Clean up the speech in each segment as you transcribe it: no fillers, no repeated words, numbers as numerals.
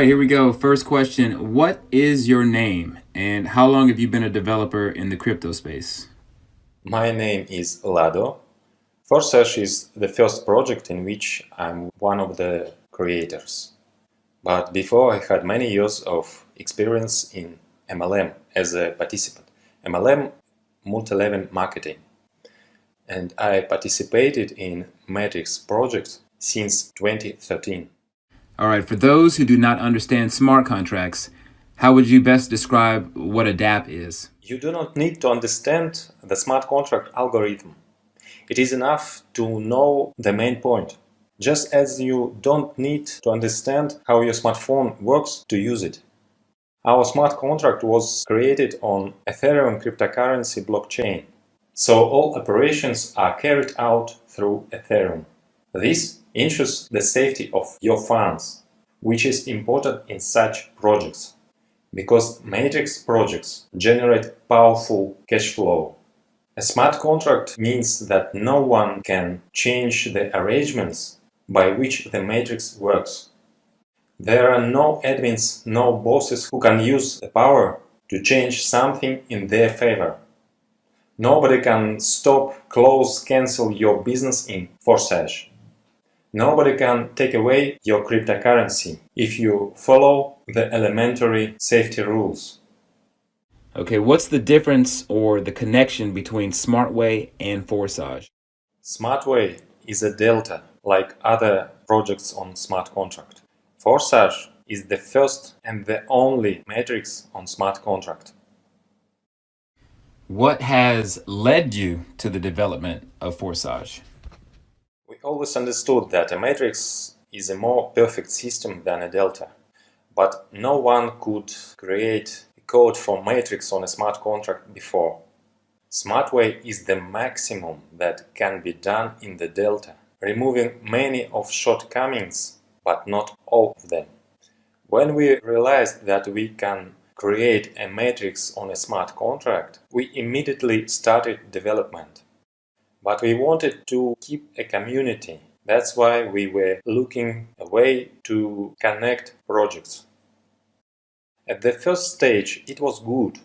here we go. First question. What is your name and how long have you been a developer in the crypto space? My name is Lado. Forsage is the first project in which I'm one of the creators. But before I had many years of experience in MLM as a participant. MLM, multi-level marketing. And I participated in Matrix project since 2013. All right, for those who do not understand smart contracts, how would you best describe what a DApp is? You do not need to understand the smart contract algorithm. It is enough to know the main point. Just as you don't need to understand how your smartphone works to use it. Our smart contract was created on Ethereum cryptocurrency blockchain. So all operations are carried out through Ethereum. This ensures the safety of your funds, which is important in such projects, because matrix projects generate powerful cash flow. A smart contract means that no one can change the arrangements by which the matrix works. There are no admins, no bosses who can use the power to change something in their favor. Nobody can stop, close, cancel your business in Forsage. Nobody can take away your cryptocurrency if you follow the elementary safety rules. Okay, what's the difference or the connection between SmartWay and Forsage? SmartWay is a delta, like other projects on smart contract. Forsage is the first and the only matrix on smart contract. What has led you to the development of Forsage? We always understood that a matrix is a more perfect system than a delta, but no one could create a code for matrix on a smart contract before. SmartWay is the maximum that can be done in the delta, removing many of shortcomings, but not all of them. When we realized that we can create a matrix on a smart contract, we immediately started development. But we wanted to keep a community. That's why we were looking a way to connect projects. At the first stage, it was good.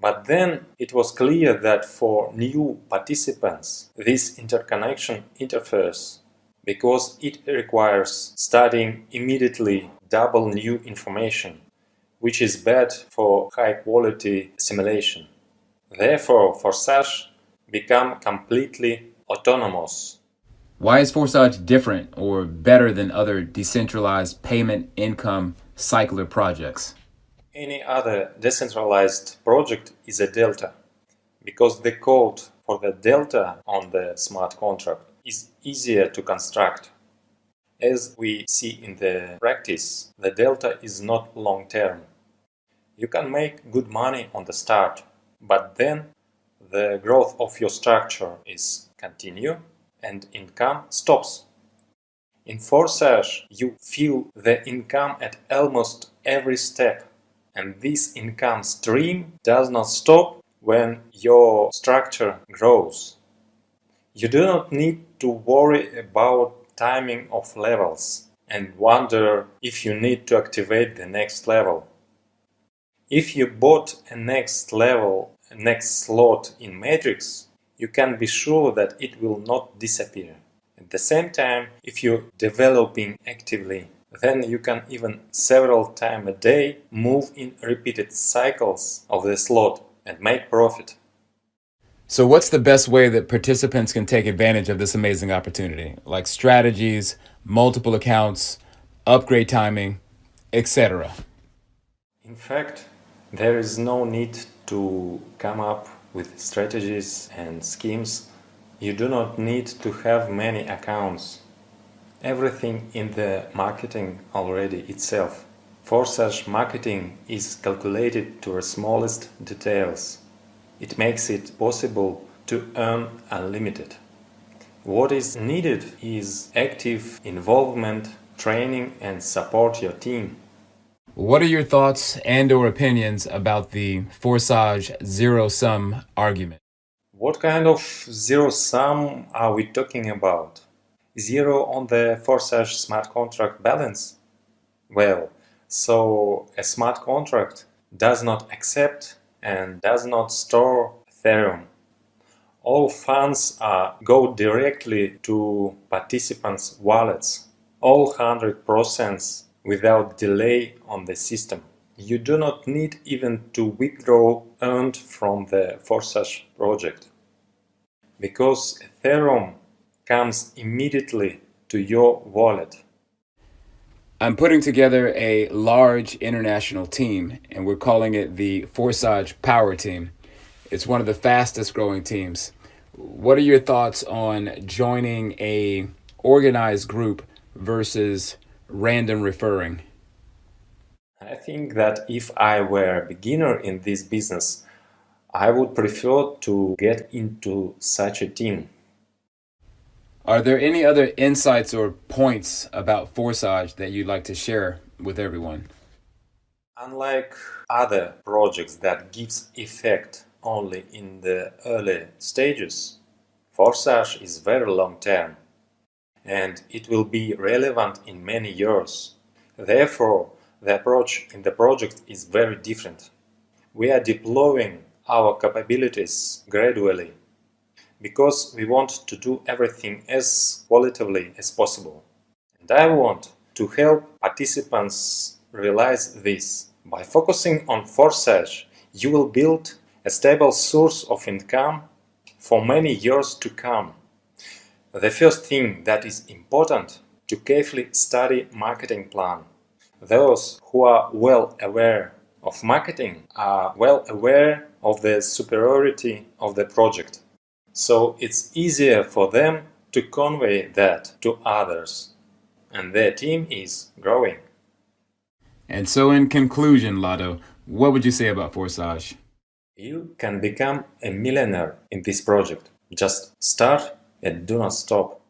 But then it was clear that for new participants, this interconnection interferes because it requires studying immediately double new information, which is bad for high-quality assimilation. Therefore, Forsage become completely autonomous. Why is Forsage different or better than other decentralized payment income cycler projects? Any other decentralized project is a delta, because the code for the delta on the smart contract is easier to construct. As we see in the practice, the delta is not long-term. You can make good money on the start, but then the growth of your structure is continue and income stops. In Forsage, you feel the income at almost every step, and this income stream does not stop when your structure grows. You do not need to worry about timing of levels and wonder if you need to activate the next level. If you bought a next slot in Matrix, you can be sure that it will not disappear. At the same time, if you're developing actively, then you can even several times a day move in repeated cycles of the slot and make profit. So what's the best way that participants can take advantage of this amazing opportunity? Like strategies, multiple accounts, upgrade timing, etc. In fact, there is no need to come up with strategies and schemes. You do not need to have many accounts. Everything in the marketing already itself. Forsage marketing is calculated to the smallest details. It makes it possible to earn unlimited. What is needed is active involvement, training and support your team. What are your thoughts and or opinions about the Forsage zero-sum argument? What kind of zero-sum are we talking about? Zero on the Forsage smart contract balance? Well, So a smart contract does not accept and does not store Ethereum. All funds go directly to participants' wallets, all 100% without delay on the system. You do not need even to withdraw earned from the Forsage project, because Ethereum comes immediately to your wallet. I'm putting together a large international team, and we're calling it the Forsage Power Team. It's one of the fastest growing teams. What are your thoughts on joining a organized group versus random referring? I think that if I were a beginner in this business, I would prefer to get into such a team. Are there any other insights or points about Forsage that you'd like to share with everyone? Unlike other projects that gives effect only in the early stages, Forsage is very long term and it will be relevant in many years. Therefore, the approach in the project is very different. We are deploying our capabilities gradually because we want to do everything as qualitatively as possible. And I want to help participants realize this. By focusing on Forsage, you will build a stable source of income for many years to come. The first thing that is important to carefully study marketing plan. Those who are well aware of marketing are well aware of the superiority of the project. So it's easier for them to convey that to others. And their team is growing. And so, in conclusion, Lado, what would you say about Forsage? You can become a millionaire in this project. Just start and do not stop.